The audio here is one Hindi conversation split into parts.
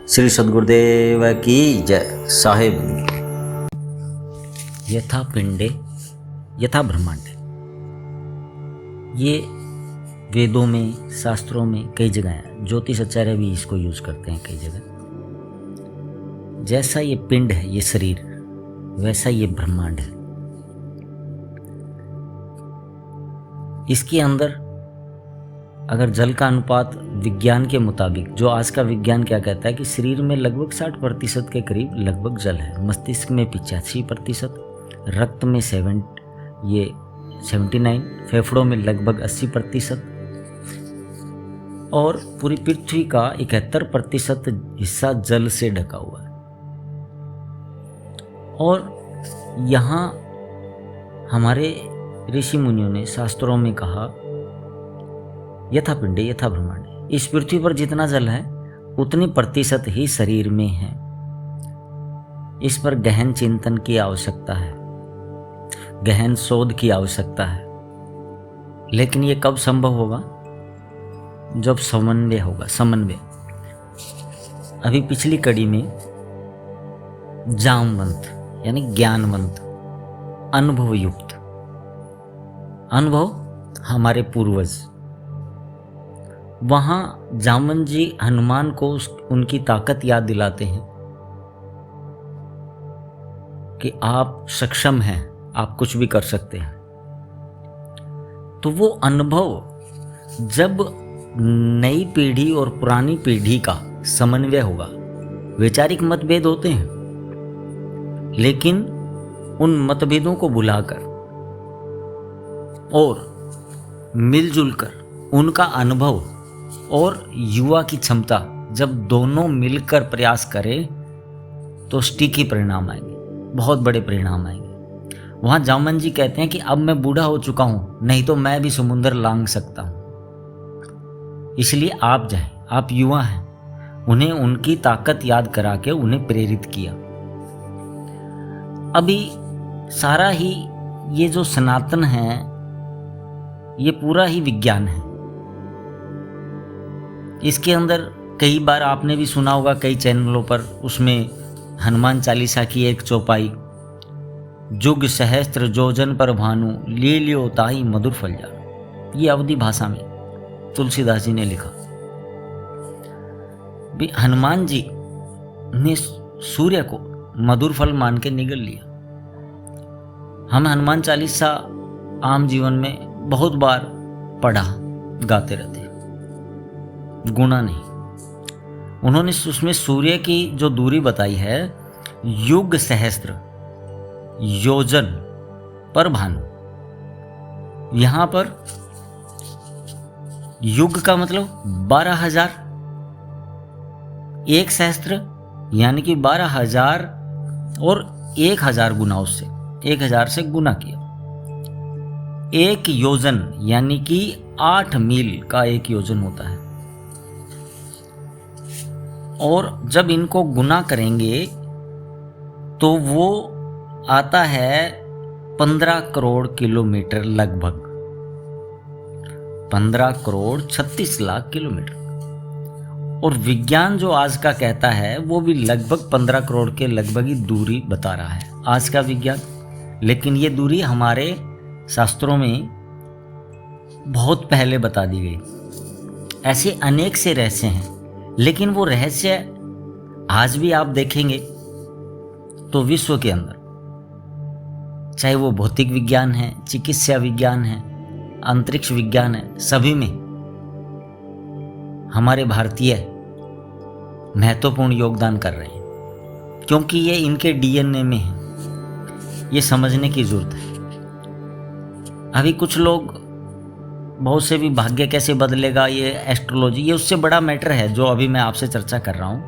श्री सद्गुरुदेव की जय। साहेब यथा पिंडे यथा ब्रह्मांडे, ये वेदों में शास्त्रों में कई जगह है। ज्योतिष आचार्य भी इसको यूज करते हैं कई जगह। जैसा ये पिंड है, ये शरीर, वैसा ये ब्रह्मांड है। इसके अंदर अगर जल का अनुपात विज्ञान के मुताबिक, जो आज का विज्ञान क्या कहता है कि शरीर में लगभग 60% के करीब लगभग जल है, मस्तिष्क में 85%, रक्त में 79, फेफड़ों में लगभग 80% और पूरी पृथ्वी का 71% हिस्सा जल से ढका हुआ है। और यहाँ हमारे ऋषि मुनियों ने शास्त्रों में कहा यथा पिंडे यथा ब्रह्मांडे, इस पृथ्वी पर जितना जल है उतनी प्रतिशत ही शरीर में है। इस पर गहन चिंतन की आवश्यकता है, गहन शोध की आवश्यकता है। लेकिन ये कब संभव होगा? जब समन्वय होगा। समन्वय अभी पिछली कड़ी में जामवंत यानी ज्ञानवंत, अनुभवयुक्त, अनुभव हमारे पूर्वज, वहां जामवंत जी हनुमान को उनकी ताकत याद दिलाते हैं कि आप सक्षम हैं, आप कुछ भी कर सकते हैं। तो वो अनुभव जब नई पीढ़ी और पुरानी पीढ़ी का समन्वय होगा, वैचारिक मतभेद होते हैं, लेकिन उन मतभेदों को भुलाकर और मिलजुल कर उनका अनुभव और युवा की क्षमता जब दोनों मिलकर प्रयास करें तो स्टिकी परिणाम आएंगे, बहुत बड़े परिणाम आएंगे। वहाँ जामवंत जी कहते हैं कि अब मैं बूढ़ा हो चुका हूँ, नहीं तो मैं भी समुद्र लांघ सकता हूँ। इसलिए आप जाएं, आप युवा हैं। उन्हें उनकी ताकत याद करा के उन्हें प्रेरित किया। अभी सारा ही ये जो सनातन है, ये पूरा ही विज्ञान है। इसके अंदर कई बार आपने भी सुना होगा कई चैनलों पर, उसमें हनुमान चालीसा की एक चौपाई, जुग सहस्त्र जोजन पर भानु ले लियो ताई मधुर फल जानो, ये अवधी भाषा में तुलसीदास जी ने लिखा। भी हनुमान जी ने सूर्य को मधुर फल मान के निगल लिया। हम हनुमान चालीसा आम जीवन में बहुत बार पढ़ा, गाते रहते, गुना नहीं। उन्होंने उसमें सूर्य की जो दूरी बताई है, युग सहस्त्र योजन पर भानु। यहां पर युग का मतलब 12,000, एक सहस्त्र यानी कि 12,000 और 1,000 गुना, उससे 1,000 से गुना किया। एक योजन यानी कि 8 मील का एक योजन होता है। और जब इनको गुना करेंगे तो वो आता है 15 करोड़ किलोमीटर, लगभग 15 करोड़ 36 लाख किलोमीटर। और विज्ञान जो आज का कहता है वो भी लगभग 15 करोड़ के लगभग ही दूरी बता रहा है आज का विज्ञान। लेकिन ये दूरी हमारे शास्त्रों में बहुत पहले बता दी गई। ऐसे अनेक से रहस्य हैं, लेकिन वो रहस्य आज भी आप देखेंगे तो विश्व के अंदर, चाहे वो भौतिक विज्ञान है, चिकित्सा विज्ञान है, अंतरिक्ष विज्ञान है, सभी में हमारे भारतीय महत्वपूर्ण योगदान कर रहे हैं, क्योंकि ये इनके डीएनए में है। ये समझने की जरूरत है। अभी कुछ लोग बहुत से भी भाग्य कैसे बदलेगा, ये एस्ट्रोलॉजी, ये उससे बड़ा मैटर है जो अभी मैं आपसे चर्चा कर रहा हूं।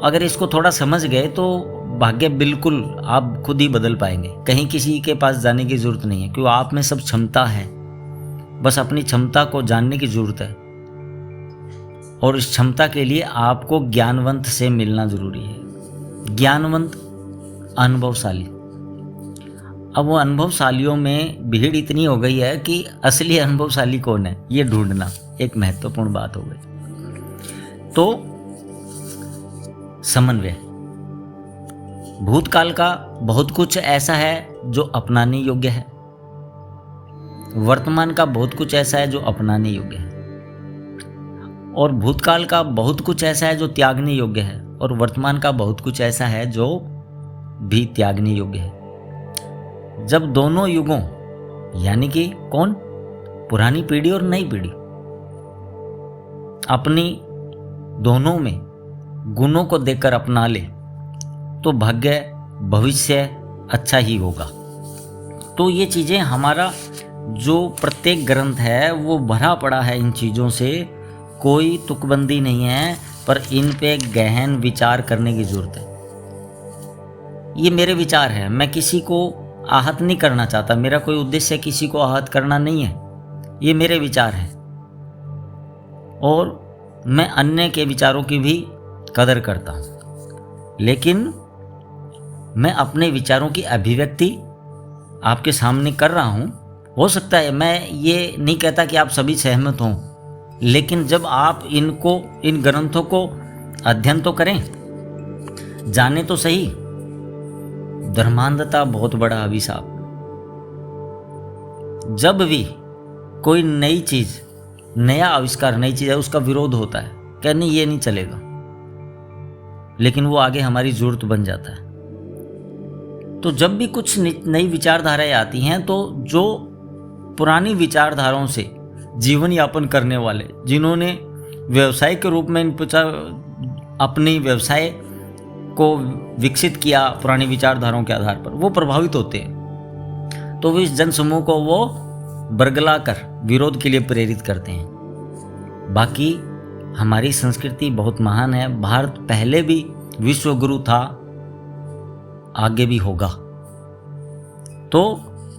अगर इसको थोड़ा समझ गए तो भाग्य बिल्कुल आप खुद ही बदल पाएंगे। कहीं किसी के पास जाने की जरूरत नहीं है, क्योंकि आप में सब क्षमता है। बस अपनी क्षमता को जानने की जरूरत है, और इस क्षमता के लिए आपको ज्ञानवंत से मिलना जरूरी है। ज्ञानवंत, अनुभवशाली। अब वो अनुभवशालियों में भीड़ इतनी हो गई है कि असली अनुभवशाली कौन है, ये ढूंढना एक महत्वपूर्ण बात हो गई। तो समन्वय। भूतकाल का बहुत कुछ ऐसा है जो अपनाने योग्य है, वर्तमान का बहुत कुछ ऐसा है जो अपनाने योग्य है, और भूतकाल का बहुत कुछ ऐसा है जो त्यागने योग्य है, और वर्तमान का बहुत कुछ ऐसा है जो भी त्यागने योग्य है। जब दोनों युगों यानी कि कौन, पुरानी पीढ़ी और नई पीढ़ी, अपनी दोनों में गुणों को देखकर अपना ले तो भाग्य भविष्य अच्छा ही होगा। तो ये चीज़ें, हमारा जो प्रत्येक ग्रंथ है वो भरा पड़ा है इन चीज़ों से, कोई तुकबंदी नहीं है, पर इन पे गहन विचार करने की ज़रूरत है। ये मेरे विचार है, मैं किसी को आहत नहीं करना चाहता, मेरा कोई उद्देश्य किसी को आहत करना नहीं है, ये मेरे विचार हैं, और मैं अन्य के विचारों की भी कदर करता हूँ, लेकिन मैं अपने विचारों की अभिव्यक्ति आपके सामने कर रहा हूँ। हो सकता है मैं ये नहीं कहता कि आप सभी सहमत हों, लेकिन जब आप इन ग्रंथों को अध्ययन तो करें, जाने तो सही। धर्मांधता बहुत बड़ा अभिशाप। जब भी कोई नई चीज़, नया आविष्कार, नई चीज़ है, उसका विरोध होता है, क्या नहीं ये नहीं चलेगा, लेकिन वो आगे हमारी जरूरत बन जाता है। तो जब भी कुछ नई विचारधाराएं आती हैं, तो जो पुरानी विचारधाराओं से जीवन यापन करने वाले, जिन्होंने व्यवसाय के रूप में अपने व्यवसाय को विकसित किया पुरानी विचारधाराओं के आधार पर, वो प्रभावित होते हैं, तो वो इस जनसमूह को वो बरगला कर विरोध के लिए प्रेरित करते हैं। बाकी हमारी संस्कृति बहुत महान है। भारत पहले भी विश्व गुरु था, आगे भी होगा। तो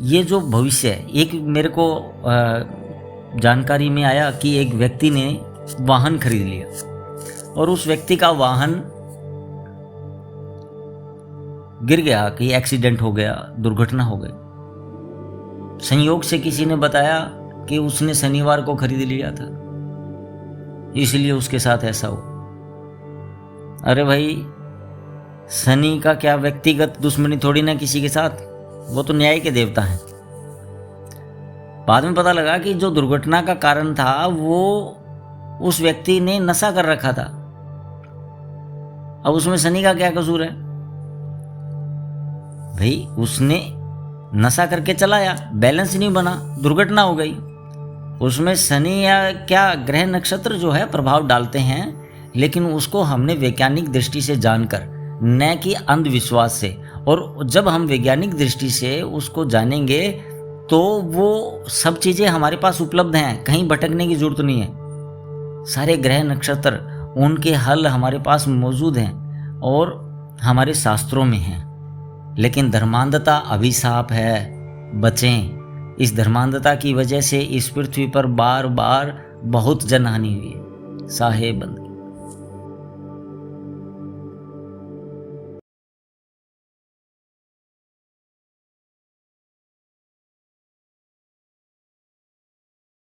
ये जो भविष्य है, एक मेरे को जानकारी में आया कि एक व्यक्ति ने वाहन खरीद लिया, और उस व्यक्ति का वाहन गिर गया, कि एक्सीडेंट हो गया, दुर्घटना हो गई। संयोग से किसी ने बताया कि उसने शनिवार को खरीद लिया था, इसलिए उसके साथ ऐसा हो। अरे भाई, शनि का क्या व्यक्तिगत दुश्मनी थोड़ी ना किसी के साथ, वो तो न्याय के देवता हैं। बाद में पता लगा कि जो दुर्घटना का कारण था वो उस व्यक्ति ने नशा कर रखा था। अब उसमें शनि का क्या कसूर है भाई? उसने नशा करके चलाया, बैलेंस नहीं बना, दुर्घटना हो गई। उसमें शनि या क्या ग्रह नक्षत्र जो है प्रभाव डालते हैं, लेकिन उसको हमने वैज्ञानिक दृष्टि से जानकर, न कि अंधविश्वास से। और जब हम वैज्ञानिक दृष्टि से उसको जानेंगे तो वो सब चीज़ें हमारे पास उपलब्ध हैं, कहीं भटकने की जरूरत नहीं है। सारे ग्रह नक्षत्र, उनके हल हमारे पास मौजूद हैं और हमारे शास्त्रों में हैं। लेकिन धर्मांधता अभिशाप है, बचें। इस धर्मांधता की वजह से इस पृथ्वी पर बार बार बहुत जनहानि हुई है। साहेब बंद।